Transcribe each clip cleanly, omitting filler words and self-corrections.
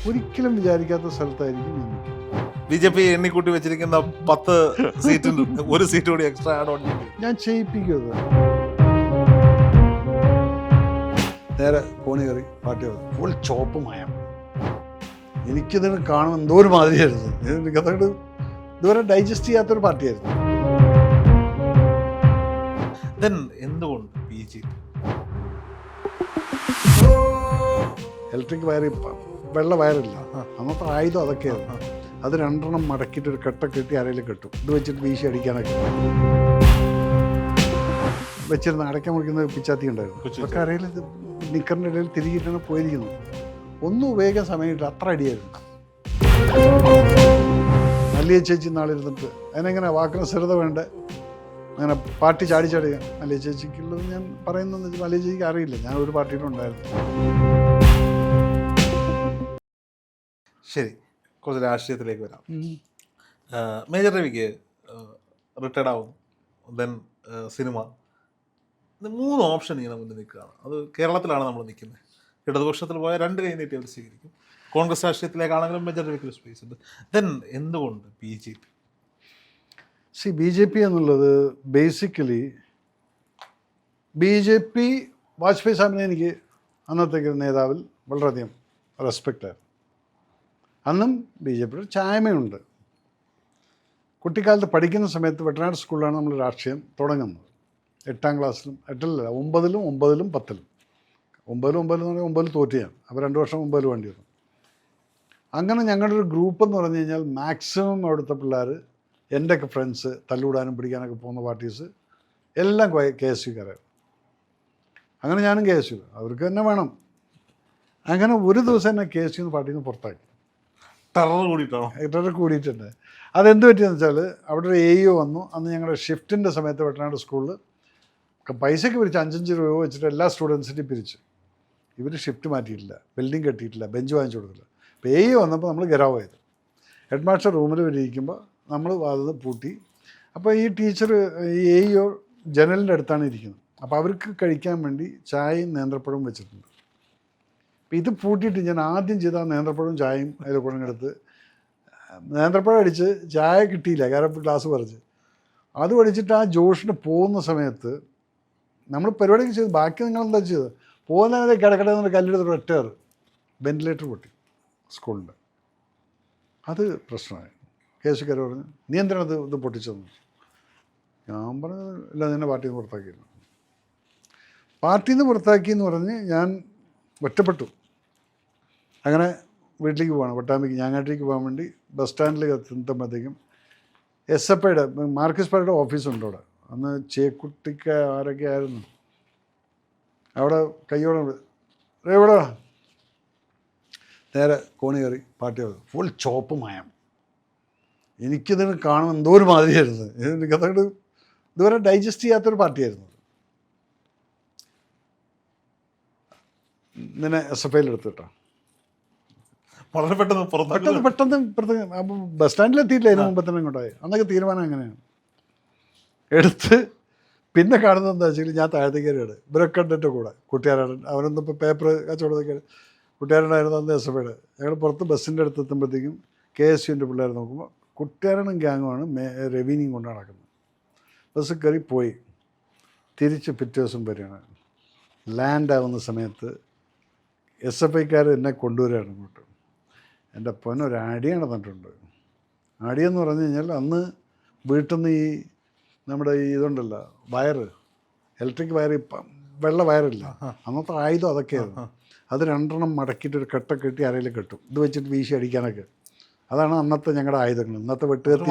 ഒരിക്കലും വിചാരിക്കാത്ത സ്ഥലത്തായിരിക്കും ഞാൻ നിൽക്കുക. BJP എണ്ണിക്കൂട്ടി വെച്ചിരിക്കുന്ന 10 സീറ്റിൽ ഒരു സീറ്റ് കൂടി എക്സ്ട്രാ ആഡ് ഓൺ ചെയ്യും. ഞാൻ ചെയ്യിപ്പിക്കുന്നത് നേരെ കോണി കയറി പാർട്ടി ഫുൾ ചോപ്പ് മയം. എനിക്കിതിന് കാണുമ്പോൾ എന്തോ ഒരു മാതിരിയായിരുന്നു. എനിക്കതോട് ഇതുവരെ ഡൈജസ്റ്റ് ചെയ്യാത്തൊരു പാർട്ടിയായിരുന്നു. Then എന്തുകൊണ്ട് BJP? ഇലക്ട്രിക് വയർ വെള്ള വയറില്ല, അന്നത്തെ ആയുധം അതൊക്കെയായിരുന്നു. അത് 2 മടക്കിയിട്ട് ഒരു കെട്ട കെട്ടി അരയിൽ കെട്ടും. ഇത് വെച്ചിട്ട് വീശി അടിക്കാനൊക്കെ വെച്ചിരുന്ന അടയ്ക്കാൻ മുറിക്കുന്ന പിച്ചാത്തി ഉണ്ടായിരുന്നു. അതൊക്കെ അരയിൽ നിക്കറിൻ്റെ ഇടയിൽ തിരികിട്ടാണ് പോയിരിക്കുന്നത്. ഒന്നും ഉപയോഗിക്കാൻ സമയമില്ല, അത്ര അടിയായിരുന്നു. മല്ലിയ ചേച്ചി നാളിരുന്നിട്ട് അതിനെങ്ങനെ വാക്കിന് സ്ഥിരത വേണ്ടേ, അങ്ങനെ പാർട്ടി ചാടി മല്ലിയ ചേച്ചിക്കുള്ളത് ഞാൻ പറയുന്നത് മല്ലിയ ചേച്ചിക്ക് അറിയില്ല, ഞാൻ ഒരു പാർട്ടിയിലും ഉണ്ടായിരുന്നു. ശരി, കുറച്ച് രാഷ്ട്രീയത്തിലേക്ക് വരാം. മേജർ രവിക്ക് റിട്ടയർഡ് ആവും, ദെൻ സിനിമ, 3 ഓപ്ഷൻ ഇങ്ങനെ മുന്നിൽ നിൽക്കുകയാണ്. അത് കേരളത്തിലാണ് നമ്മൾ നിൽക്കുന്നത്. ഇടതുപക്ഷത്തിൽ പോയാൽ 2 കൈ നീട്ടി അവർ സ്വീകരിക്കും. കോൺഗ്രസ് രാഷ്ട്രീയത്തിലേക്കാണെങ്കിലും മേജർ രവിക്ക് സ്പേസ് ഉണ്ട്. ദെൻ എന്തുകൊണ്ട് BJP? BJP എന്നുള്ളത് ബേസിക്കലി BJP വാജ്പേയി സാഹിബിനെ എനിക്ക് അന്നത്തേക്ക് നേതാവിൽ വളരെയധികം റെസ്പെക്റ്റായിരുന്നു. അന്നും BJPയുടെ ചായ്മയുണ്ട്. കുട്ടിക്കാലത്ത് പഠിക്കുന്ന സമയത്ത് വെട്ടനാട് സ്കൂളിലാണ് നമ്മൾ രാഷ്ട്രീയം തുടങ്ങുന്നത്. 8ാം ക്ലാസ്സിലും 8ല്ല 9ലും 9ലും 10ലും 9 എന്ന് പറഞ്ഞാൽ 9 തോറ്റ് ഞാൻ. അപ്പോൾ 2 വർഷം 9 വേണ്ടി വന്നു. അങ്ങനെ ഞങ്ങളുടെ ഒരു ഗ്രൂപ്പ് എന്ന് പറഞ്ഞു കഴിഞ്ഞാൽ മാക്സിമം അവിടുത്തെ പിള്ളേർ, എൻ്റെയൊക്കെ ഫ്രണ്ട്സ്, തല്ലുകൂടാനും പിടിക്കാനൊക്കെ പോകുന്ന പാർട്ടീസ് എല്ലാം KSUക്കാരായിരുന്നു. അങ്ങനെ ഞാനും KSU, അവർക്ക് തന്നെ വേണം. അങ്ങനെ ഒരു ദിവസം എന്നെ KSU പാർട്ടിയിൽ നിന്ന് പുറത്താക്കി. ടെറർ കൂടിയിട്ടുണ്ട്. അതെന്ത് പറ്റിയെന്ന് വെച്ചാൽ അവിടെ ഒരു AEO വന്നു. അന്ന് ഞങ്ങളുടെ ഷിഫ്റ്റിൻ്റെ സമയത്ത് വെട്ടനാട് സ്കൂളിൽ പൈസയ്ക്ക് പിരിച്ച് 5-5 രൂപ വെച്ചിട്ട് എല്ലാ സ്റ്റുഡൻസിൻ്റെയും പിരിച്ചു. ഇവർ ഷിഫ്റ്റ് മാറ്റിയിട്ടില്ല, ബിൽഡിംഗ് കെട്ടിയിട്ടില്ല, ബെഞ്ച് വാങ്ങിച്ചു കൊടുത്തില്ല. അപ്പോൾ AEO വന്നപ്പോൾ നമ്മൾ ഗരാവ് ചെയ്തു. ഹെഡ് മാസ്റ്റർ റൂമിൽ ഇരിക്കുമ്പോൾ നമ്മൾ വാതിൽ പൂട്ടി. അപ്പോൾ ഈ ടീച്ചർ, ഈ AEO ജനലിൻ്റെ അടുത്താണ് ഇരിക്കുന്നത്. അപ്പോൾ അവർക്ക് കഴിക്കാൻ വേണ്ടി ചായയും നേന്ത്രപ്പഴവും വെച്ചിട്ടുണ്ട്. അപ്പോൾ ഇത് പൂട്ടിയിട്ട് ഞാൻ ആദ്യം ചെയ്ത ആ നേന്ത്രപ്പഴവും ചായയും അതിൽ കൊണ്ടെടുത്ത് നേന്ത്രപ്പഴം അടിച്ച് ചായ കിട്ടിയില്ല, കാരണം ഗ്ലാസ് പറിച്ച് അത് പഠിച്ചിട്ട് ആ ജോഷിന് പോകുന്ന സമയത്ത് നമ്മൾ പരിപാടിയൊക്കെ ചെയ്ത് ബാക്കി നിങ്ങളെന്താ ചെയ്തത്, പോകുന്നതിനെ കിടക്കടയെന്നൊരു കല്ലെടുത്തൊരു ഒറ്റയർ വെൻറ്റിലേറ്റർ പൊട്ടി സ്കൂളിൻ്റെ. അത് പ്രശ്നമായി. KSUക്കാർ പറഞ്ഞു, നീ എന്തിനാണ് ഇത് പൊട്ടിച്ചതെന്ന്. ഞാൻ പറഞ്ഞത് ഇല്ല, നിന്നെ പാർട്ടിയിൽ നിന്ന് പുറത്താക്കിയിരുന്നു. പാർട്ടിയിൽ നിന്ന് പുറത്താക്കി എന്ന് പറഞ്ഞ് ഞാൻ ഒറ്റപ്പെട്ടു. അങ്ങനെ വീട്ടിലേക്ക് പോകണം, പട്ടാമ്പിക്ക് ഞാങ്ങാട്ടിലേക്ക് പോകാൻ വേണ്ടി ബസ് സ്റ്റാൻഡിൽ എത്തുമ്പോഴത്തേക്കും SFIയുടെ മാർക്സിസ്റ്റ് പാർട്ടിയുടെ ഓഫീസുണ്ട് അവിടെ. അന്ന് ചേക്കുട്ടിക്ക് ആരൊക്കെ ആയിരുന്നു അവിടെ. കയ്യോടെ എവിടെ നേരെ കോണി കയറി പാർട്ടി ഫുൾ ചോപ്പ് മയം. എനിക്കിതിന് കാണുമ്പോൾ എന്തോ ഒരു മാതിരിയായിരുന്നു. എനിക്കതോട് ഇതുവരെ ഡൈജസ്റ്റ് ചെയ്യാത്തൊരു പാർട്ടിയായിരുന്നു. നിന്നെ SFIയിൽ എടുത്തിട്ടാ വളരെ പെട്ടെന്ന് അപ്പം ബസ് സ്റ്റാൻഡിലെത്തിയില്ല, അതിന് മുമ്പ് തന്നെ ഇങ്ങോട്ടായി. അന്നൊക്കെ തീരുമാനം അങ്ങനെയാണ് എടുത്ത്. പിന്നെ കാണുന്നത് എന്താ വെച്ചാൽ ഞാൻ താഴത്തേക്ക് കയറിയാണ് ഇവരൊക്കെ കൂടെ കുട്ടിയാരാണ്. അവരൊന്നും ഇപ്പോൾ പേപ്പർ കച്ചവടത്തൊക്കെ കുട്ടിയാരനായിരുന്നു അന്ന് SFIയുടെ. ഞങ്ങൾ പുറത്ത് ബസ്സിൻ്റെ അടുത്ത് എത്തുമ്പോഴത്തേക്കും KSUവിൻ്റെ പിള്ളേർ നോക്കുമ്പോൾ കുട്ടിയാരനും ഗ്യാങ്ങുമാണ് രവീനിയും കൊണ്ട് നടക്കുന്നത്. ബസ് കയറി പോയി, തിരിച്ച് പിറ്റേ ദിവസം വരികയാണ്. ലാൻഡ് ആവുന്ന സമയത്ത് SFIക്കാർ എന്നെ കൊണ്ടുവരികയാണ് ഇങ്ങോട്ട്. എൻ്റെ പൊന്നൊരു അടി നടന്നിട്ടുണ്ട്. അടിയെന്ന് പറഞ്ഞു കഴിഞ്ഞാൽ അന്ന് വീട്ടിൽ നിന്ന് ഈ നമ്മുടെ ഈ ഇതുണ്ടല്ലോ വയറ്, ഇലക്ട്രിക് വയർ, വെള്ള വയറില്ല, അന്നത്തെ ആയുധം അതൊക്കെയായിരുന്നു. അത് 2 മടക്കിയിട്ട് ഒരു കെട്ട കെട്ടി അരയിൽ കെട്ടും. ഇത് വെച്ചിട്ട് വീശി അടിക്കാനൊക്കെ. അതാണ് അന്നത്തെ ഞങ്ങളുടെ ആയുധങ്ങൾ. ഇന്നത്തെ വെട്ടുകത്തി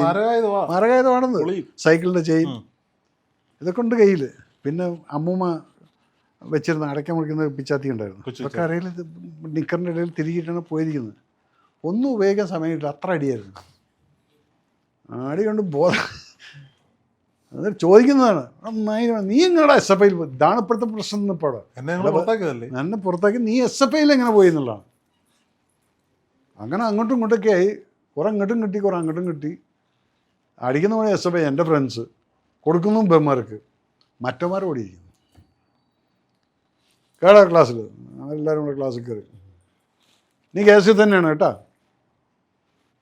മരകായുധമാണെന്ന്. സൈക്കിളിൻ്റെ ചെയിൻ ഇതൊക്കെ ഉണ്ട് കയ്യിൽ. പിന്നെ അമ്മൂമ്മ വെച്ചിരുന്ന അടയ്ക്കാൻ മുറിക്കുന്ന പിച്ചാത്തി ഉണ്ടായിരുന്നു. അതൊക്കെ അരയിൽ നിക്കറിൻ്റെ ഇടയിൽ തിരികിട്ടാണ് പോയിരിക്കുന്നത്. ഒന്നും ഉപയോഗിക്കാൻ സമയമില്ല, അത്ര അടിയായിരുന്നു. അടി കൊണ്ട് എന്നിട്ട് ചോദിക്കുന്നതാണ്, നീ എങ്ങനെയാ SFIയിൽ പോയി? ഇതാണ് ഇപ്പോഴത്തെ പ്രശ്നം. ഇപ്പോൾ എന്നെ പുറത്താക്കി നീ SFIയിൽ എങ്ങനെ പോയി എന്നുള്ളതാണ്. അങ്ങനെ അങ്ങോട്ടും ഇങ്ങോട്ടൊക്കെ ആയി. കുറെ അങ്ങോട്ടും കിട്ടി, കുറെ അങ്ങോട്ടും കിട്ടി. അടിക്കുന്ന പോലെ SFI എൻ്റെ ഫ്രണ്ട്സ് കൊടുക്കുന്നു ബെന്മാർക്ക്, മറ്റന്മാർ ഓടിയിരിക്കുന്നു. കേടാ ക്ലാസ്സിൽ എല്ലാവരും കൂടെ ക്ലാസ്സിൽ കയറി നീ കേസിൽ തന്നെയാണ് കേട്ടോ.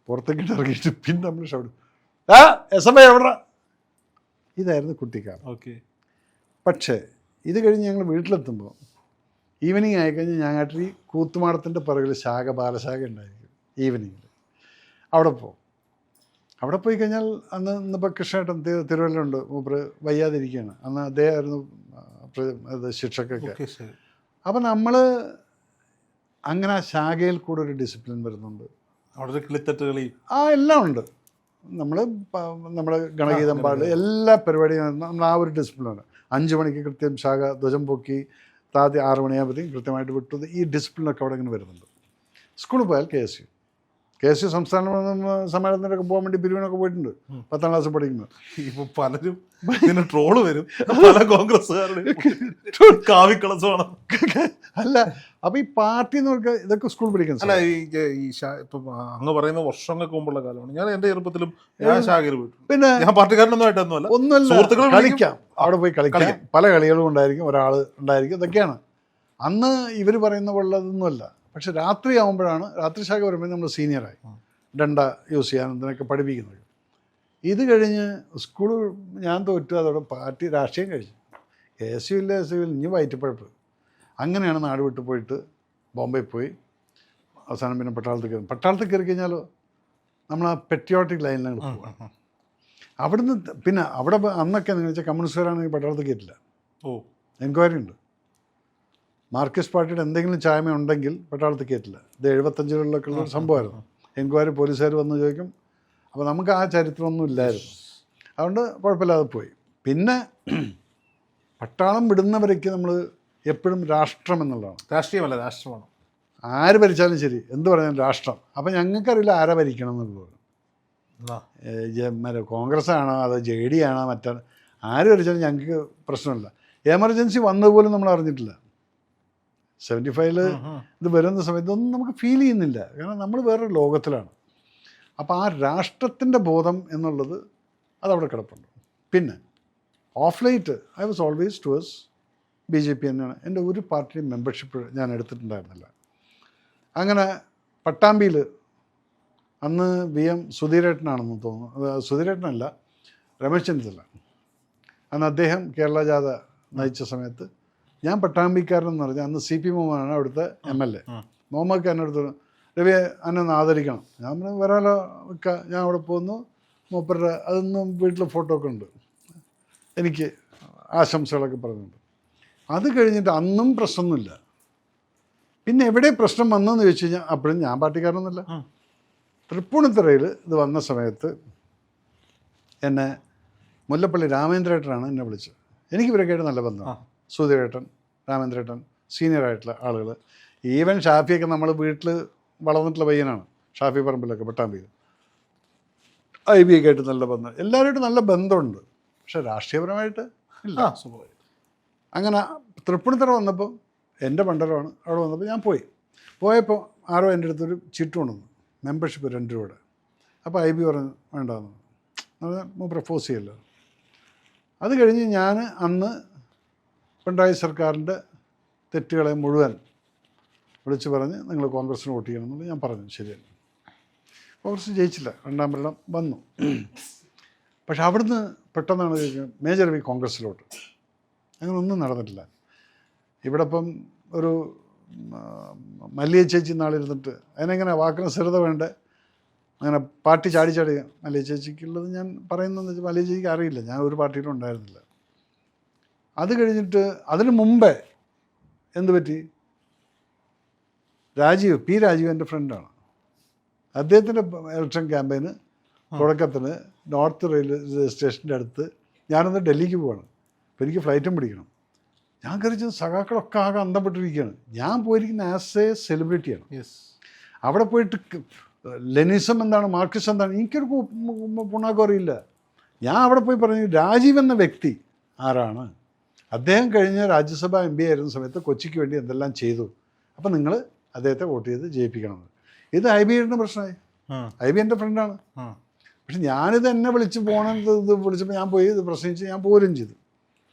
പുറത്തേക്ക് ഇറങ്ങിയിട്ട് പിന്നെ നമ്മൾ ഷൗട്ട്, SFI എവിടെ? ഇതായിരുന്നു കുട്ടിക്കാലം. ഓക്കെ. പക്ഷേ ഇത് കഴിഞ്ഞ് ഞങ്ങൾ വീട്ടിലെത്തുമ്പോൾ ഈവനിങ് ആയിക്കഴിഞ്ഞാൽ ഞങ്ങാട്ടി കൂത്തുമാടത്തിൻ്റെ പിറകിൽ ബാലശാഖ ഉണ്ടായിരിക്കും. ഈവനിങ്ങിൽ അവിടെ പോകും. അവിടെ പോയി കഴിഞ്ഞാൽ ഇന്നിപ്പോൾ കൃഷ്ണേട്ടൻ തിരുവല്ലയുണ്ട്, മൂപ്പര് വയ്യാതിരിക്കുകയാണ്. അന്ന് അദ്ദേഹമായിരുന്നു ശിക്ഷക്കൊക്കെ. അപ്പം നമ്മൾ അങ്ങനെ ആ ശാഖയിൽ കൂടെ ഒരു ഡിസിപ്ലിൻ വരുന്നുണ്ട്. അവിടെ ഒരു കിളിത്തട്ടുകളി എല്ലാം ഉണ്ട്. നമ്മൾ ഗണഗീതം പാട് എല്ലാ പരിപാടിയും നമ്മൾ ആ ഒരു ഡിസിപ്ലിനാണ്. 5 മണിക്ക് കൃത്യം ശാഖ ധ്വജം പൊക്കി താദ്യം 6 മണിയാകുമ്പോഴത്തേക്കും കൃത്യമായിട്ട് വിട്ടത്. ഈ ഡിസിപ്ലിനൊക്കെ അവിടെ ഇങ്ങനെ വരുന്നുണ്ട്. സ്കൂളിൽ പോയാൽ KSU സംസ്ഥാന സമ്മേളനത്തിനൊക്കെ പോകാൻ വേണ്ടി പിരിവിനൊക്കെ പോയിട്ടുണ്ട് 10ാം ക്ലാസ് പഠിക്കുന്നത്. ഇപ്പൊ പലരും ഇതിന് ട്രോള് വരും, പല കോൺഗ്രസ്സുകാരുടെ കാവിക്കളസമാണ്. അല്ല, അപ്പൊ ഈ പാർട്ടി എന്ന് പറഞ്ഞാൽ ഇതൊക്കെ സ്കൂൾ പഠിക്കുന്നത്. അല്ല, ഇപ്പം അങ്ങ് പറയുന്ന വർഷങ്ങൾക്ക് മുമ്പുള്ള കാലമാണ്. ഞാൻ എന്റെ ചെറുപ്പത്തിലും ഞാൻ ശാഖയിൽ പോയിട്ടുണ്ട്. പിന്നെ ഞാൻ പാർട്ടിക്കാരനൊന്നും ആയിട്ടൊന്നുമല്ല, സുഹൃത്തുക്കൾ കളിക്കാം, അവിടെ പോയി കളിക്കാം. പല കളികളും ഉണ്ടായിരിക്കും, ഒരാൾ ഉണ്ടായിരിക്കും, ഇതൊക്കെയാണ്. അന്ന് ഇവർ പറയുന്ന പോലുള്ളതൊന്നുമല്ല. പക്ഷെ രാത്രി ആകുമ്പോഴാണ്, രാത്രി ശാഖ വരുമ്പോൾ നമ്മൾ സീനിയറായി ഡണ്ട യൂസ് ചെയ്യാൻ ഇതിനൊക്കെ പഠിപ്പിക്കുന്നത്. ഇത് സ്കൂൾ ഞാൻ തോറ്റു, അതോടെ പാർട്ടി രാഷ്ട്രീയം കഴിച്ചു. KSU ഇല്ല, SFI ഇനി വയറ്റിപ്പഴപ്പ്. അങ്ങനെയാണ് നാട് വിട്ടു പോയിട്ട് ബോംബെ പോയി. അവസാനം പിന്നെ പട്ടാളത്തിൽ കയറി കഴിഞ്ഞാലോ നമ്മൾ ആ പെട്രിയോട്ടിക് ലൈനിലാണ് പോകുക. അവിടുന്ന് പിന്നെ അവിടെ അന്നൊക്കെ എന്ന് വെച്ചാൽ കമ്മ്യൂണിസ്റ്റുകാരാണെങ്കിൽ പട്ടാളത്തിൽ കയറ്റില്ല. എൻക്വയറി ഉണ്ട്. മാർക്സിസ്റ്റ് പാർട്ടിയുടെ എന്തെങ്കിലും ചായ്മ ഉണ്ടെങ്കിൽ പട്ടാളത്തിൽ കയറ്റില്ല. ഇത് 75കളിലൊക്കെ ഉള്ളൊരു സംഭവമായിരുന്നു. എൻക്വയറി പോലീസുകാർ വന്ന് ചോദിക്കും. അപ്പോൾ നമുക്ക് ആ ചരിത്രമൊന്നും ഇല്ലായിരുന്നു. അതുകൊണ്ട് കുഴപ്പമില്ലാതെ പോയി. പിന്നെ പട്ടാളം വിടുന്നവരേക്ക് നമ്മൾ എപ്പോഴും രാഷ്ട്രം എന്നുള്ളതാണ്. രാഷ്ട്രീയമല്ല, രാഷ്ട്രമാണ്. ആര് ഭരിച്ചാലും ശരി, എന്ത് പറഞ്ഞാലും രാഷ്ട്രം. അപ്പം ഞങ്ങൾക്കറിയില്ല ആരാ ഭരിക്കണം എന്നുള്ളത്. കോൺഗ്രസ് ആണോ അതോ JD ആണോ മറ്റാണ്, ആര് ഭരിച്ചാലും ഞങ്ങൾക്ക് പ്രശ്നമില്ല. എമർജൻസി വന്നതുപോലും നമ്മൾ അറിഞ്ഞിട്ടില്ല. 75 ഇത് വരുന്ന സമയത്ത് ഒന്നും നമുക്ക് ഫീൽ ചെയ്യുന്നില്ല. കാരണം നമ്മൾ വേറൊരു ലോകത്തിലാണ്. അപ്പോൾ ആ രാഷ്ട്രത്തിൻ്റെ ബോധം എന്നുള്ളത് അതവിടെ കിടപ്പുണ്ട്. പിന്നെ of light I was always towards BJP തന്നെയാണ്. എൻ്റെ ഒരു പാർട്ടി മെമ്പർഷിപ്പ് ഞാൻ എടുത്തിട്ടുണ്ടായിരുന്നില്ല. അങ്ങനെ പട്ടാമ്പിയിൽ അന്ന് VM സുധീരേട്ടനാണെന്ന് തോന്നുന്നു, സുധീരേട്ടനല്ല, രമേശ് ചെന്നിത്തല. അന്ന് അദ്ദേഹം കേരള ജാഥ നയിച്ച സമയത്ത് ഞാൻ പട്ടാമ്പിക്കാരനെന്ന് പറഞ്ഞാൽ അന്ന് CP മുഹമ്മദാണ് അവിടുത്തെ MLA. മുഹമ്മദ് എന്നെ അടുത്ത്, രവി എന്നെ ഒന്ന് ആദരിക്കണം. ഞാൻ വരാലോ വെക്കുക, ഞാൻ അവിടെ പോകുന്നു. മൂപ്പരുടെ അതൊന്നും വീട്ടിൽ ഫോട്ടോ ഒക്കെ ഉണ്ട്, എനിക്ക് ആശംസകളൊക്കെ പറഞ്ഞിട്ടുണ്ട്. അത് കഴിഞ്ഞിട്ട് അന്നും പ്രശ്നമൊന്നുമില്ല. പിന്നെ എവിടെ പ്രശ്നം വന്നതെന്ന് ചോദിച്ചു കഴിഞ്ഞാൽ അപ്പോഴും ഞാൻ പാർട്ടിക്കാരനൊന്നുമില്ല. തൃപ്പൂണിത്തുറയിൽ ഇത് വന്ന സമയത്ത് എന്നെ മുല്ലപ്പള്ളി രാമേന്ദ്രേട്ടനാണ് എന്നെ വിളിച്ചത്. എനിക്ക് ഇവരൊക്കെയായിട്ട് നല്ല ബന്ധമാണ്. സുധീരേട്ടൻ, രാമേന്ദ്രേട്ടൻ, സീനിയറായിട്ടുള്ള ആളുകൾ. ഈവൻ ഷാഫിയൊക്കെ നമ്മൾ വീട്ടിൽ വളർന്നിട്ടുള്ള പയ്യനാണ്. ഷാഫി പറമ്പിലൊക്കെ പട്ടാമ്പിയിൽ IB ഒക്കെ ആയിട്ട് നല്ല ബന്ധം, എല്ലാവരുമായിട്ട് നല്ല ബന്ധമുണ്ട്. പക്ഷെ രാഷ്ട്രീയപരമായിട്ട് ഇല്ല. അങ്ങനെ തൃപ്പൂണിത്തുറ വന്നപ്പോൾ എൻ്റെ മണ്ഡലമാണ്. അവിടെ വന്നപ്പോൾ ഞാൻ പോയപ്പോൾ ആരോ എൻ്റെ അടുത്തൊരു ചിട്ട് കൊണ്ടുവന്നു, മെമ്പർഷിപ്പ് 2 രൂപയുടെ. അപ്പോൾ IB പറഞ്ഞു വേണ്ടാന്ന്. അത് പ്രപ്പോസ് ചെയ്യല്ലോ. അത് കഴിഞ്ഞ് ഞാൻ അന്ന് പിണറായി സർക്കാരിൻ്റെ തെറ്റുകളെ മുഴുവൻ വിളിച്ച് പറഞ്ഞ് നിങ്ങൾ കോൺഗ്രസ്സിന് വോട്ട് ചെയ്യണം എന്നുള്ളത് ഞാൻ പറഞ്ഞു. ശരിയല്ല, കോൺഗ്രസ് ജയിച്ചില്ല, 2ാം ഭരണം വന്നു. പക്ഷെ അവിടുന്ന് പെട്ടെന്നാണ് ചോദിക്കുന്നത് മേജർ രവി കോൺഗ്രസ്സിലോട്ട്. അങ്ങനെ ഒന്നും നടന്നിട്ടില്ല. ഇവിടെ ഇപ്പം ഒരു മല്ലിക ചേച്ചി നാളിരുന്നിട്ട് അതിനെങ്ങനെ വാക്കിന് സ്ഥിരത വേണ്ടേ, അങ്ങനെ പാർട്ടി ചാടി മല്ലിക ചേച്ചിക്കുള്ളത് ഞാൻ പറയുന്നതെന്ന് വെച്ചാൽ മല്ലിക ചേച്ചിക്ക് അറിയില്ല, ഞാൻ ഒരു പാർട്ടിയിലും ഉണ്ടായിരുന്നില്ല. അത് കഴിഞ്ഞിട്ട് അതിന് മുമ്പേ എന്ത് പറ്റി, P. രാജീവ് എൻ്റെ ഫ്രണ്ടാണ്. അദ്ദേഹത്തിൻ്റെ ഇലക്ഷൻ ക്യാമ്പയിന് തുടക്കത്തിന് നോർത്ത് റെയിൽവേ സ്റ്റേഷൻ്റെ അടുത്ത് ഞാനൊന്ന് ഡൽഹിക്ക് പോവാണ്. അപ്പോൾ എനിക്ക് ഫ്ലൈറ്റും പിടിക്കണം. ഞാൻ കരുതിച്ചത് സഖാക്കളൊക്കെ ആകെ അന്തപ്പെട്ടിരിക്കുകയാണ്. ഞാൻ പോയിരിക്കുന്ന ആസ് എ സെലിബ്രിറ്റിയാണ്. അവിടെ പോയിട്ട് ലെനിസം എന്താണ്, മാർക്സിസം എന്താണ്, എനിക്കൊരു പുണ്ണാക്കം അറിയില്ല. ഞാൻ അവിടെ പോയി പറഞ്ഞു രാജീവ് എന്ന വ്യക്തി ആരാണ്, അദ്ദേഹം കഴിഞ്ഞ രാജ്യസഭ MP ആയിരുന്ന സമയത്ത് കൊച്ചിക്ക് വേണ്ടി എന്തെല്ലാം ചെയ്തു, അപ്പം നിങ്ങൾ അദ്ദേഹത്തെ വോട്ട് ചെയ്ത് ജയിപ്പിക്കണം. ഇത് IBയുടെ പ്രശ്നമായി. IB എൻ്റെ ഫ്രണ്ടാണ്. പക്ഷെ ഞാനിത് എന്നെ വിളിച്ച് ഇത് വിളിച്ചപ്പോൾ ഞാൻ പോയി ഇത് പ്രസംഗിച്ച് ഞാൻ പോരും ചെയ്തു.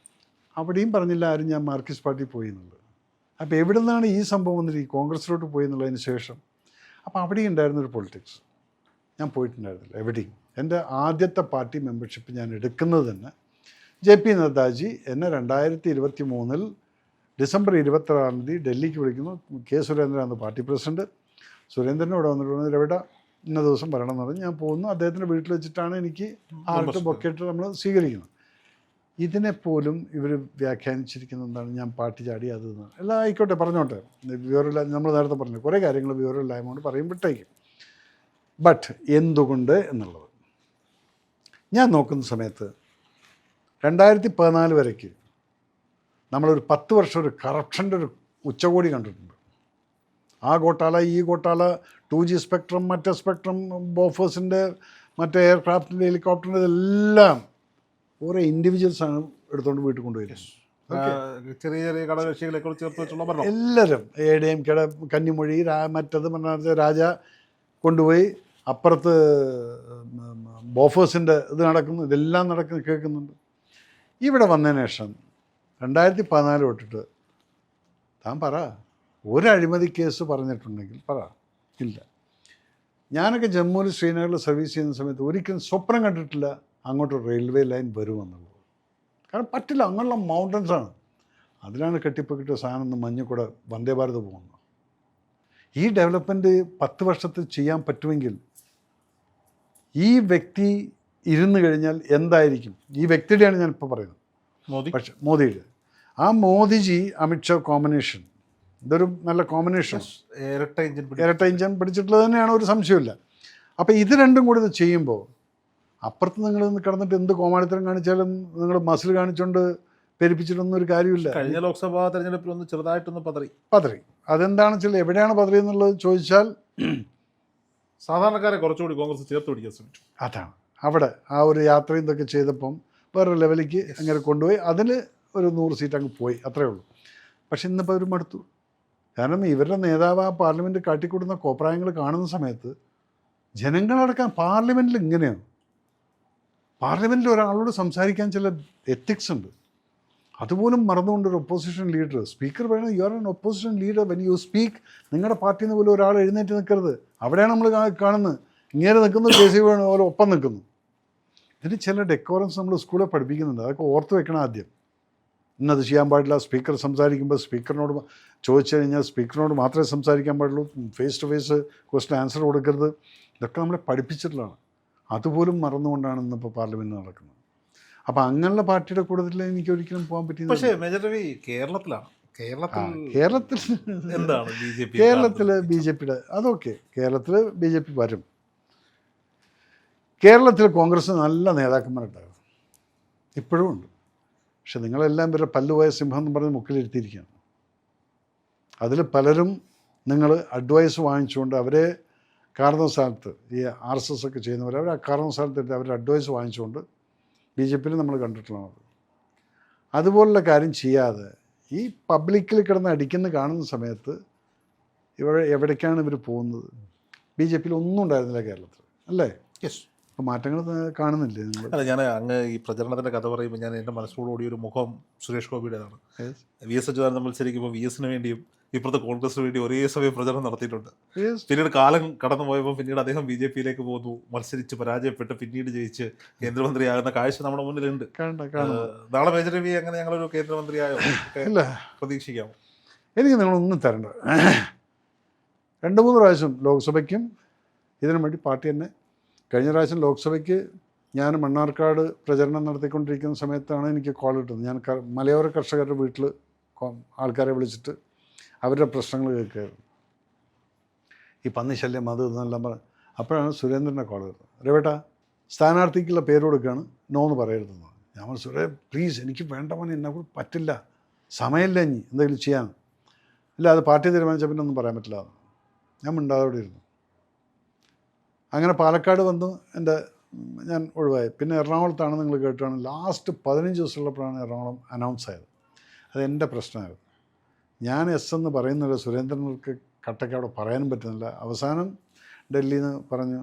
അവിടെയും പറഞ്ഞില്ല ആരും ഞാൻ മാർക്സിസ്റ്റ് പാർട്ടി പോയി എന്നുള്ളത്. അപ്പോൾ എവിടെ നിന്നാണ് ഈ സംഭവം വന്നിട്ട് ഈ കോൺഗ്രസ്സിലോട്ട് പോയി എന്നുള്ളതിന് ശേഷം അപ്പോൾ അവിടെ ഉണ്ടായിരുന്നൊരു പൊളിറ്റിക്സ് ഞാൻ പോയിട്ടുണ്ടായിരുന്നില്ല എവിടെയും. എൻ്റെ ആദ്യത്തെ പാർട്ടി മെമ്പർഷിപ്പ് ഞാൻ എടുക്കുന്നത് തന്നെ JP നദ്ദാജി എന്നെ 2023 ഡിസംബർ 26 ഡൽഹിക്ക് വിളിക്കുന്നു. സുരേന്ദ്രനാണ് പാർട്ടി പ്രസിഡന്റ്. സുരേന്ദ്രൻ ഇവിടെ വന്നിട്ട് രവിടാ ഇന്ന ദിവസം വരണമെന്ന് പറഞ്ഞ് ഞാൻ പോകുന്നു. അദ്ദേഹത്തിൻ്റെ വീട്ടിൽ വെച്ചിട്ടാണ് എനിക്ക് ആർട്ട് ബൊക്കെട്ട് നമ്മൾ സ്വീകരിക്കുന്നത്. ഇതിനെപ്പോലും ഇവർ വ്യാഖ്യാനിച്ചിരിക്കുന്നത് എന്താണ്, ഞാൻ പാർട്ടി ചാടി അത് എല്ലാം ആയിക്കോട്ടെ പറഞ്ഞോട്ടെ, വിവരമില്ല. നമ്മൾ നേരത്തെ പറഞ്ഞു കുറേ കാര്യങ്ങൾ വിവരമില്ലായ്മ കൊണ്ട് പറയുമ്പോഴത്തേക്കും. ബട്ട് എന്തുകൊണ്ട് എന്നുള്ളത് ഞാൻ നോക്കുന്ന സമയത്ത് 2014 വരയ്ക്ക് നമ്മളൊരു 10 വർഷം ഒരു കറപ്ഷൻ്റെ ഒരു ഉച്ചകോടി കണ്ടിട്ടുണ്ട്. ആ ഗോട്ടാല ഈ ഗോട്ടാല 2G സ്പെക്ട്രം, മറ്റേ സ്പെക്ട്രം, ബോഫേഴ്സിൻ്റെ മറ്റേ എയർക്രാഫ്റ്റിൻ്റെ ഹെലികോപ്റ്ററിൻ്റെ ഇതെല്ലാം ഓരോ ഇൻഡിവിജ്വൽസാണ് എടുത്തുകൊണ്ട് വീട്ടിൽ കൊണ്ടുവരുന്നത്. ചെറിയ ചെറിയ ഘടകകക്ഷികളെ ചേർത്ത് വെച്ചുള്ള എല്ലാവരും ADMKയുടെ കന്നിമൊഴി മറ്റത് പറഞ്ഞ രാജ കൊണ്ടുപോയി അപ്പുറത്ത് ബോഫേഴ്സിൻ്റെ ഇത് നടക്കുന്നു, ഇതെല്ലാം നടക്കുന്നു കേൾക്കുന്നുണ്ട്. ഇവിടെ വന്നതിന് ശേഷം 2014 തൊട്ടിട്ട് താൻ പറ ഒരു അഴിമതി കേസ് പറഞ്ഞിട്ടുണ്ടെങ്കിൽ പറ. ഇല്ല. ഞാനൊക്കെ ജമ്മുവിൽ ശ്രീനഗറിൽ സർവീസ് ചെയ്യുന്ന സമയത്ത് ഒരിക്കലും സ്വപ്നം കണ്ടിട്ടില്ല അങ്ങോട്ട് റെയിൽവേ ലൈൻ വരുമെന്നുള്ളത്. കാരണം പറ്റില്ല, അങ്ങനെയുള്ള മൗണ്ടൻസാണ്. അതിലാണ് കെട്ടിപ്പൊക്കിട്ട് സാധനം മഞ്ഞക്കൂടെ വന്ദേ ഭാരത് പോകുന്നത്. ഈ ഡെവലപ്മെൻറ്റ് 10 വർഷത്തിൽ ചെയ്യാൻ പറ്റുമെങ്കിൽ ഈ വ്യക്തി ഇരുന്ന് കഴിഞ്ഞാൽ എന്തായിരിക്കും? ഈ വ്യക്തിയുടെയാണ് ഞാനിപ്പോൾ പറയുന്നത്, മോദി. പക്ഷെ മോദിയുടെ ആ മോദിജി അമിത്ഷാ കോമ്പിനേഷൻ ഇതൊരു നല്ല കോമ്പിനേഷൻ. ഇരട്ട ഇഞ്ചൻ പിടിച്ചിട്ടുള്ളത് തന്നെയാണ്, ഒരു സംശയമില്ല. അപ്പോൾ ഇത് രണ്ടും കൂടി ഇത് ചെയ്യുമ്പോൾ അപ്പുറത്ത് നിങ്ങൾ കിടന്നിട്ട് എന്ത് കോമാളിത്തരം കാണിച്ചാലും നിങ്ങൾ മസിൽ കാണിച്ചുകൊണ്ട് പെരുപ്പിച്ചിട്ടൊന്നും ഒരു കാര്യമില്ല. കഴിഞ്ഞ ലോക്സഭാ തെരഞ്ഞെടുപ്പിൽ ഒന്ന് ചെറുതായിട്ടൊന്ന് പതറി. അതെന്താണെന്ന് വെച്ചാൽ എവിടെയാണ് പതറി എന്നുള്ളത് ചോദിച്ചാൽ സാധാരണക്കാരെ കുറച്ചുകൂടി കോൺഗ്രസ് ചേർത്ത് പിടിക്കാൻ ശ്രമിച്ചു. അതാണ് അവിടെ ആ ഒരു യാത്രയും ഇതൊക്കെ ചെയ്തപ്പം വേറൊരു ലെവലിലേക്ക് അങ്ങനെ കൊണ്ടുപോയി. അതിൽ ഒരു 100 സീറ്റ് അങ്ങ് പോയി, അത്രയേ ഉള്ളൂ. പക്ഷെ ഇന്നിപ്പോൾ അവർ മടുത്തു. കാരണം ഇവരുടെ നേതാവ് ആ പാർലമെൻറ്റ് കാട്ടിക്കൂടുന്ന കോപ്രായങ്ങൾ കാണുന്ന സമയത്ത് ജനങ്ങളടക്കം പാർലമെൻറ്റിൽ ഇങ്ങനെയാണ്. പാർലമെൻറ്റിൽ ഒരാളോട് സംസാരിക്കാൻ ചില എത്തിക്സ് ഉണ്ട്. അതുപോലും മറന്നുകൊണ്ട് ഒരു ഒപ്പോസിഷൻ ലീഡർ സ്പീക്കർ പറയുന്നത് you are an opposition leader when you speak. നിങ്ങളുടെ പാർട്ടിയിൽ നിന്ന് പോലും ഒരാൾ എഴുന്നേറ്റ് നിൽക്കരുത്. അവിടെയാണ് നമ്മൾ കാണുന്നത്. ഇങ്ങനെ നിൽക്കുന്നു, കേസി വേണം പോലെ ഒപ്പം നിൽക്കുന്നു. ഇതിന് ചില ഡെക്കോറംസ് നമ്മൾ സ്കൂളിൽ പഠിപ്പിക്കുന്നുണ്ട്. അതൊക്കെ ഓർത്ത് വെക്കണം ആദ്യം. ഇന്നത് ചെയ്യാൻ പാടില്ല. സ്പീക്കർ സംസാരിക്കുമ്പോൾ സ്പീക്കറിനോട് ചോദിച്ചു കഴിഞ്ഞാൽ സ്പീക്കറിനോട് മാത്രമേ സംസാരിക്കാൻ പാടുള്ളൂ. Face to face question answer കൊടുക്കരുത്. ഇതൊക്കെ നമ്മളെ പഠിപ്പിച്ചിട്ടുള്ളതാണ്. അതുപോലും മറന്നുകൊണ്ടാണ് ഇന്നിപ്പോൾ പാർലമെൻറ്റ് നടക്കുന്നത്. അപ്പോൾ അങ്ങനെയുള്ള പാർട്ടിയുടെ കൂട്ടത്തിൽ എനിക്ക് ഒരിക്കലും പോകാൻ പറ്റില്ല. പക്ഷേ മേജർ രവി കേരളത്തിലാണ്. കേരളത്തിൽ എന്താണ് കേരളത്തിൽ BJPയുടെ അതൊക്കെ കേരളത്തിൽ BJP വരും. കേരളത്തിൽ കോൺഗ്രസ് നല്ല നേതാക്കന്മാരുണ്ടായിരുന്നു, ഇപ്പോഴും ഉണ്ട്. പക്ഷെ നിങ്ങളെല്ലാം ഇവരുടെ പല്ലുപോയ സിംഹം എന്ന് പറഞ്ഞ് മുക്കിലിരുത്തിയിരിക്കുകയാണ്. അതിൽ പലരും നിങ്ങൾ അഡ്വൈസ് വാങ്ങിച്ചുകൊണ്ട് അവരെ കാരണസ്ഥാനത്ത് ഈ RSS ഒക്കെ ചെയ്യുന്നവർ അവർ ആ കാരണസ്ഥാനത്ത് അവരുടെ അഡ്വൈസ് വാങ്ങിച്ചുകൊണ്ട് BJPയിൽ നമ്മൾ കണ്ടിട്ടുള്ളത്. അതുപോലുള്ള കാര്യം ചെയ്യാതെ ഈ പബ്ലിക്കിൽ കിടന്ന് അടിക്കുന്ന കാണുന്ന സമയത്ത് എവിടേക്കാണ് ഇവർ പോകുന്നത്? BJPയിൽ ഒന്നും ഉണ്ടായിരുന്നില്ല കേരളത്തിൽ, അല്ലേ? യെസ്. അപ്പോൾ മാറ്റങ്ങൾ കാണുന്നില്ലേ നിങ്ങൾ? അല്ല, ഞാൻ അങ്ങ് ഈ പ്രചരണത്തിൻ്റെ കഥ പറയുമ്പോൾ ഞാൻ എൻ്റെ മനസ്സിലൂടെ ഓടിയൊരു മുഖം സുരേഷ് ഗോപിയുടേതാണ്. VS അച്യുതാനന്ദൻ മത്സരിക്കുമ്പോൾ VSന് വേണ്ടിയും ഇപ്പുറത്തെ കോൺഗ്രസിന് വേണ്ടി ഒരേ സമയം പ്രചരണം നടത്തിയിട്ടുണ്ട്. പിന്നീട് കാലം കടന്നു പോയപ്പോൾ പിന്നീട് അദ്ദേഹം BJPയിലേക്ക് പോന്നു, മത്സരിച്ച് പരാജയപ്പെട്ട് പിന്നീട് ജയിച്ച് കേന്ദ്രമന്ത്രിയാകുന്ന കാഴ്ച നമ്മുടെ മുന്നിലുണ്ട്. നാളെ മേജർ രവി അങ്ങനെ ഞങ്ങളൊരു കേന്ദ്രമന്ത്രിയായോ ഇല്ല പ്രതീക്ഷിക്കാമോ? എനിക്ക് നിങ്ങളൊന്നും തരണ്ട. 2-3 പ്രാവശ്യം ലോക്സഭയ്ക്കും ഇതിനു വേണ്ടി പാർട്ടി തന്നെ. കഴിഞ്ഞ പ്രാവശ്യം ലോക്സഭയ്ക്ക് ഞാൻ മണ്ണാർക്കാട് പ്രചരണം നടത്തിക്കൊണ്ടിരിക്കുന്ന സമയത്താണ് എനിക്ക് കോൾ കിട്ടുന്നത്. ഞാൻ മലയോര കർഷകരുടെ വീട്ടിൽ ആൾക്കാരെ വിളിച്ചിട്ട് അവരുടെ പ്രശ്നങ്ങൾ കേൾക്കുകയായിരുന്നു. ഈ പന്നിശല്യം അത് ഇതെന്നെല്ലാം പറഞ്ഞു. അപ്പോഴാണ് സുരേന്ദ്രൻ്റെ കോൾ വരുന്നത്. രവേട്ടാ, സ്ഥാനാർത്ഥിക്കുള്ള പേര് കൊടുക്കുകയാണ്, നോ എന്ന് പറയരുതെന്ന്. ഞാൻ പറഞ്ഞു, സുരേ പ്ലീസ്, എനിക്ക് വേണ്ട മോനെ, എന്നെ പറ്റില്ല, സമയമില്ല, ഇനി എന്തെങ്കിലും ചെയ്യാൻ. ഇല്ല, അത് പാർട്ടി തീരുമാനിച്ച പിന്നെ ഒന്നും പറയാൻ പറ്റില്ല. ഞാൻ മിണ്ടാതെ അവിടെ ഇരുന്നു. അങ്ങനെ പാലക്കാട് വന്നു ഞാൻ ഒഴിവായി. പിന്നെ എറണാകുളത്താണ്, നിങ്ങൾ കേട്ടാണ്, ലാസ്റ്റ് 15 ദിവസമുള്ളപ്പോഴാണ് എറണാകുളം അനൗൺസ് ആയത്. അതെൻ്റെ പ്രശ്നമായിരുന്നു. ഞാൻ എസ് എന്ന് പറയുന്നില്ല, സുരേന്ദ്രനർക്ക് കട്ടയ്ക്ക് അവിടെ പറയാനും പറ്റുന്നില്ല. അവസാനം ഡൽഹിയിൽ നിന്ന് പറഞ്ഞു,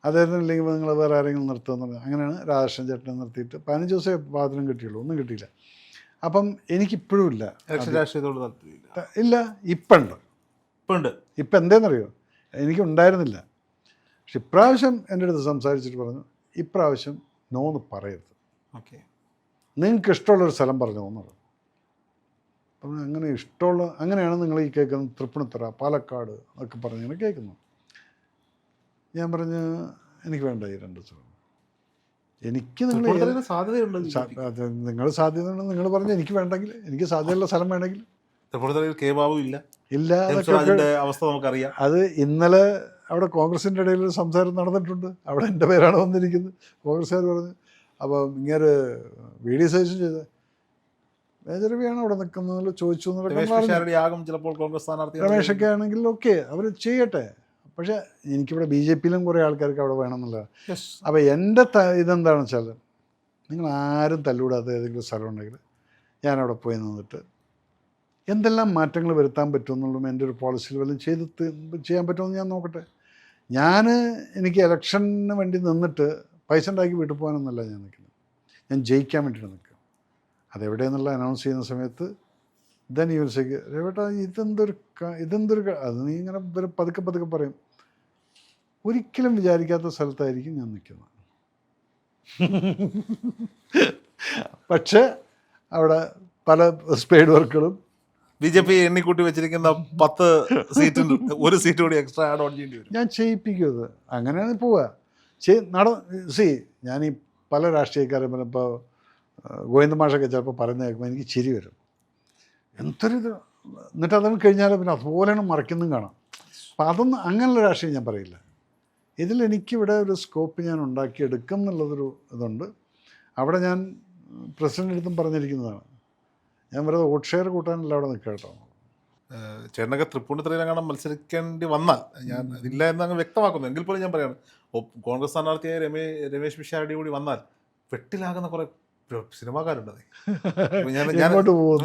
അദ്ദേഹത്തിനില്ലെങ്കിൽ നിങ്ങൾ വേറെ ആരെങ്കിലും നിർത്തുമെന്ന് പറഞ്ഞു. അങ്ങനെയാണ് രാധാകൃഷ്ണൻ ചേട്ടനെ നിർത്തിയിട്ട് 15 ദിവസമേ പാദത്തിനും കിട്ടിയുള്ളൂ, ഒന്നും കിട്ടിയില്ല. അപ്പം എനിക്കിപ്പോഴും ഇല്ല, രാഷ്ട്രീയത്തോട് താല്പര്യമില്ല. ഇല്ല. ഇപ്പം ഉണ്ട്. ഇപ്പം ഉണ്ട്. ഇപ്പം എന്തേന്നറിയോ, എനിക്കുണ്ടായിരുന്നില്ല. പക്ഷെ ഇപ്രാവശ്യം എൻ്റെ അടുത്ത് സംസാരിച്ചിട്ട് പറഞ്ഞു, ഇപ്രാവശ്യം നോന്ന് പറയരുത്, ഓക്കെ. നിങ്ങൾക്ക് ഇഷ്ടമുള്ളൊരു സ്ഥലം പറഞ്ഞു എന്ന് പറഞ്ഞു. അപ്പം അങ്ങനെ ഇഷ്ടമുള്ള, അങ്ങനെയാണ് നിങ്ങൾ ഈ കേൾക്കുന്നത്, തൃപ്പൂണിത്തുറ, പാലക്കാട് എന്നൊക്കെ പറഞ്ഞ് ഇങ്ങനെ കേൾക്കുന്നു. ഞാൻ പറഞ്ഞ് എനിക്ക് വേണ്ട ഈ 2 സ്ഥലം. എനിക്ക് നിങ്ങൾ സാധ്യതയുണ്ട്, നിങ്ങൾ സാധ്യത നിങ്ങൾ പറഞ്ഞ് എനിക്ക് വേണ്ടെങ്കിൽ, എനിക്ക് സാധ്യതയുള്ള സ്ഥലം വേണമെങ്കിൽ. ഇല്ല, അതൊക്കെ അവസ്ഥ നമുക്കറിയാം. അത് ഇന്നലെ അവിടെ കോൺഗ്രസിൻ്റെ ഇടയിൽ ഒരു സംസാരം നടന്നിട്ടുണ്ട്. അവിടെ എൻ്റെ പേരാണ് വന്നിരിക്കുന്നത്. കോൺഗ്രസ്സുകാർ പറഞ്ഞു, അപ്പോൾ ഇങ്ങനെ VD സജഷൻ ചെയ്ത് മേജർ രവിയാണ് അവിടെ നിൽക്കുന്നതെന്ന് ചോദിച്ചു എന്നൊക്കെ. രമേശൊക്കെ ആണെങ്കിൽ ഓക്കെ, അവർ ചെയ്യട്ടെ. പക്ഷേ എനിക്കിവിടെ BJPയിലും കുറേ ആൾക്കാർക്ക് അവിടെ വേണമെന്നുള്ളത്. അപ്പോൾ എൻ്റെ ഇതെന്താണെന്ന് വെച്ചാൽ, നിങ്ങൾ ആരും തല്ലൂടാത്ത ഏതെങ്കിലും സ്ഥലം ഉണ്ടെങ്കിൽ ഞാനവിടെ പോയി നിന്നിട്ട് എന്തെല്ലാം മാറ്റങ്ങൾ വരുത്താൻ പറ്റുമെന്നുള്ളതും എൻ്റെ ഒരു പോളിസിയിൽ വല്ലതും ചെയ്യാൻ പറ്റുമെന്ന് ഞാൻ നോക്കട്ടെ. എനിക്ക് ഇലക്ഷന് വേണ്ടി നിന്നിട്ട് പൈസ ഉണ്ടാക്കി വീട്ടിൽ പോകാനൊന്നുമല്ല ഞാൻ നിൽക്കുന്നത്. ഞാൻ ജയിക്കാൻ വേണ്ടിയിട്ട് നിൽക്കുക. അതെവിടെയെന്നുള്ള അനൗൺസ് ചെയ്യുന്ന സമയത്ത് ദെൻ യു വിൽ സേ, രവേട്ടാ ഇതെന്തൊരു അത് നീ ഇങ്ങനെ പതുക്കെ പതുക്കെ പറയും. ഒരിക്കലും വിചാരിക്കാത്ത സ്ഥലത്തായിരിക്കും ഞാൻ നിൽക്കുന്നത്. പക്ഷേ അവിടെ പല സ്പെയ്ഡ് വർക്കുകളും BJP എണ്ണിക്കൂട്ടി വെച്ചിരിക്കുന്ന 10 സീറ്റിൽ 1 സീറ്റ് കൂടി എക്സ്ട്രാ ആഡ് ഓൺ ചെയ്യേണ്ടി വരും. ഞാൻ ചെയ്യിപ്പിക്കുന്നത്. അങ്ങനെയാണ് പോവുക. ഞാൻ ഈ പല രാഷ്ട്രീയക്കാരും ഇപ്പോൾ ഗോവിന്ദ മാഷൊക്കെ ചിലപ്പോൾ പറയുന്ന കേൾക്കുമ്പോൾ എനിക്ക് ചിരി വരും. എന്തൊരിത്, എന്നിട്ട് അതൊന്നും കഴിഞ്ഞാൽ പിന്നെ അതുപോലെയാണ് മറയ്ക്കുന്നതും കാണാം. അപ്പം അതൊന്നും അങ്ങനെയുള്ള രാഷ്ട്രീയം ഞാൻ പറയില്ല. എനിക്കിവിടെ ഒരു സ്കോപ്പ് ഞാൻ ഉണ്ടാക്കിയെടുക്കും എന്നുള്ളതൊരു ഇതുണ്ട്. അവിടെ ഞാൻ പ്രസിഡൻ്റ് അടുത്തും പറഞ്ഞിരിക്കുന്നതാണ്, ഞാൻ വെറുതെ വോട്ട് ഷെയർ കൂട്ടാനല്ല അവിടെ നിൽക്കുക കേട്ടോ. ചേട്ടനൊക്കെ തൃപ്പൂണിത്തുറയിലെങ്ങാനും മത്സരിക്കേണ്ടി വന്നാൽ, ഞാൻ അതില്ല എന്നങ്ങ് വ്യക്തമാക്കുന്നു, എങ്കിൽ പോലും ഞാൻ പറയാണ്, കോൺഗ്രസ് സ്ഥാനാർത്ഥിയായ രമേശ് പിഷാരടി കൂടി വന്നാൽ വെട്ടിലാകുന്ന കുറേ സിനിമാക്കാരുണ്ട്.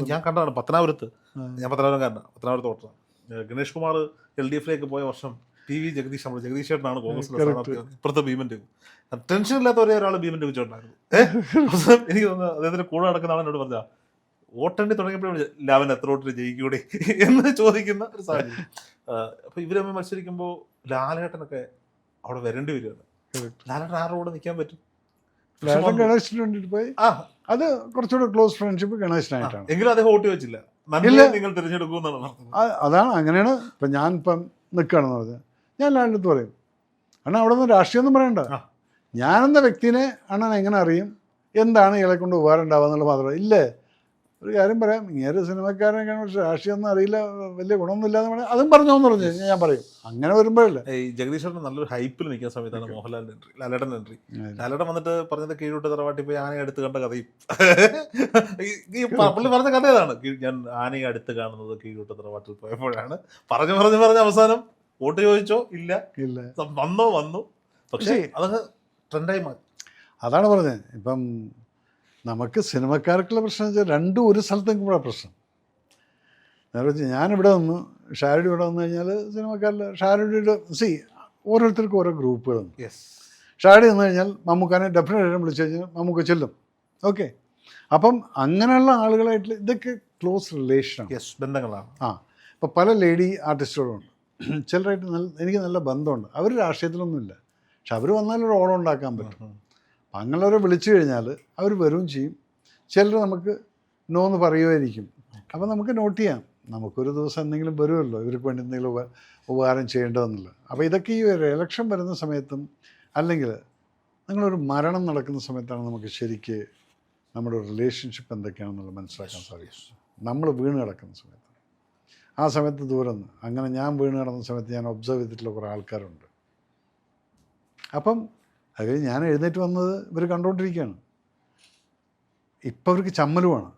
ഞാൻ കണ്ടതാണ് പത്തനാപുരത്ത്. ഞാൻ പത്തനാപുരത്ത് വോട്ടറാണ്. ഗണേഷ് കുമാർ LDFിലേക്ക് പോയ വർഷം PV ജഗദീഷ്, നമ്മൾ ജഗദീഷ് ചേട്ടനാണ് കോൺഗ്രസിലെ സ്ഥാനാർത്ഥി. ഇപ്പുറത്തെ ഭീമൻ രഘു, ടെൻഷൻ ഇല്ലാത്ത ഒരാൾ ഭീമൻ രഘു ചേട്ടനായിരുന്നു. എനിക്ക് തോന്നുന്നു അദ്ദേഹത്തിന്റെ കൂടെ നടക്കുന്ന ആൾ എന്നോട് പറഞ്ഞാൽ വോട്ടെണ്ണി തുടങ്ങിയപ്പോഴും ലാവൻ എത്ര വോട്ടിന് ജയിക്കൂടെ എന്ന് ചോദിക്കുന്ന ഒരു സാഹചര്യം. അപ്പൊ ഇവര് തമ്മിൽ മത്സരിക്കുമ്പോൾ ലാലേട്ടനൊക്കെ അവിടെ വരേണ്ടി വരികയാണ്. ലാലേട്ടൻ ആരുടെ കൂടെ നിൽക്കാൻ പറ്റും? ഗണേശന് വേണ്ടിട്ട് പോയി. അത് കുറച്ചുകൂടെ ക്ലോസ് ഫ്രണ്ട്ഷിപ്പ് ഗണേശനായിട്ടാണ്. എങ്കിലും അദ്ദേഹം വോട്ട് വെച്ചില്ല. നിങ്ങൾ തിരഞ്ഞെടുക്കുമെന്നാണ്. അതാണ്, അങ്ങനെയാണ്. ഇപ്പം ഞാനിപ്പം നിൽക്കുകയാണെന്ന് പറഞ്ഞാൽ ഞാൻ ലാലിനടുത്ത് പറയും, അണ്ണാ അവിടെ നിന്ന് രാഷ്ട്രീയമൊന്നും പറയണ്ട, ഞാനെന്ന വ്യക്തിനെ അണ്ണൻ എങ്ങനെ അറിയും, എന്താണ് ഇയാളെ കൊണ്ട് ഉപകാരം ഉണ്ടാവുക എന്നുള്ളത് മാത്രമേ. ഇല്ലേ, ഒരു കാര്യം പറയാം, ഇങ്ങനെ സിനിമക്കാരനൊക്കെയാണ്, പക്ഷേ രാഷ്ട്രീയമൊന്നും അറിയില്ല, വലിയ ഗുണമൊന്നുമില്ലാന്ന് പറഞ്ഞാൽ അതും പറഞ്ഞോന്ന് പറഞ്ഞു ഞാൻ പറയും. അങ്ങനെ വരുമ്പോഴല്ലേ ഈ ജഗദീശ്വരൻ നല്ലൊരു ഹൈപ്പിൽ നിൽക്കുന്ന സമയത്താണ് മോഹൻലാലിൻ്റെ എൻട്രി, ലാലേട്ടൻ്റെ എൻട്രി. ലാലേട്ടൻ വന്നിട്ട് പറഞ്ഞത് കീഴോട്ട് തറവാട്ടി പോയി ആനയെ അടുത്ത് കണ്ട കഥയും ഈ പുള്ളി പറഞ്ഞ കഥ ഏതാണ്, ഞാൻ ആനയെ അടുത്ത് കാണുന്നത് കീഴോട്ട് തറവാട്ടിൽ പോയപ്പോഴാണ്. പറഞ്ഞ് അവസാനം വോട്ട് ചോദിച്ചോ ഇല്ല, വന്നു. പക്ഷേ അതങ്ങ് ട്രെൻഡായി മാറി. അതാണ് പറഞ്ഞത്. ഇപ്പം നമുക്ക് സിനിമക്കാർക്കുള്ള പ്രശ്നം വെച്ചാൽ രണ്ടും ഒരു സ്ഥലത്ത് നിൽക്കുമ്പോഴാണ് പ്രശ്നം. നേരെ വെച്ചാൽ ഞാനിവിടെ വന്നു, ഷാരടി ഇവിടെ വന്നു കഴിഞ്ഞാൽ സിനിമക്കാരിൽ ഷാരടിയുടെ ഓരോരുത്തർക്കും ഓരോ ഗ്രൂപ്പുകളുണ്ട്. ഷാരടി വന്നു കഴിഞ്ഞാൽ മമ്മൂക്കാനെ ഡെഫിനറ്റായിട്ടും വിളിച്ചു കഴിഞ്ഞാൽ മമ്മൂക്ക ചെല്ലും. ഓക്കെ, അപ്പം അങ്ങനെയുള്ള ആളുകളായിട്ടുള്ള ഇതൊക്കെ ക്ലോസ് റിലേഷനാണ്, ബന്ധങ്ങളാണ്. ഇപ്പം പല ലേഡി ആർട്ടിസ്റ്റുകളുണ്ട്, ചിലരായിട്ട് എനിക്ക് നല്ല ബന്ധമുണ്ട്. അവർ രാഷ്ട്രീയത്തിലൊന്നുമില്ല, പക്ഷെ അവർ വന്നാലൊരു ഓളം ഉണ്ടാക്കാൻ പറ്റും. അപ്പം അങ്ങനെയുള്ളവരെ വിളിച്ചു കഴിഞ്ഞാൽ അവർ വരികയും ചെയ്യും. ചിലർ നമുക്ക് നോന്ന് പറയുമായിരിക്കും. അപ്പം നമുക്ക് നോട്ട് ചെയ്യാം, നമുക്കൊരു ദിവസം എന്തെങ്കിലും വരുമല്ലോ ഇവർക്ക് വേണ്ടി എന്തെങ്കിലും ഉപകാരം ചെയ്യേണ്ടതെന്നുള്ളത്. അപ്പോൾ ഇതൊക്കെ ഈ ഒരു ഇലക്ഷൻ വരുന്ന സമയത്തും അല്ലെങ്കിൽ നിങ്ങളൊരു മരണം നടക്കുന്ന സമയത്താണ് നമുക്ക് ശരിക്ക് നമ്മുടെ റിലേഷൻഷിപ്പ് എന്തൊക്കെയാണെന്നുള്ളത് മനസ്സിലാക്കാൻ സാധിക്കും. നമ്മൾ വീണ് കിടക്കുന്ന സമയത്ത്, ആ സമയത്ത് ദൂരം നിന്ന് അങ്ങനെ ഞാൻ വീണ് കിടന്ന സമയത്ത് ഞാൻ ഒബ്സർവ് ചെയ്തിട്ടുള്ള കുറേ ആൾക്കാരുണ്ട്. അപ്പം അത് ഞാൻ എഴുന്നേറ്റ് വന്നത് ഇവർ കണ്ടുകൊണ്ടിരിക്കുകയാണ്. ഇപ്പം അവർക്ക് ചമ്മലുമാണ്.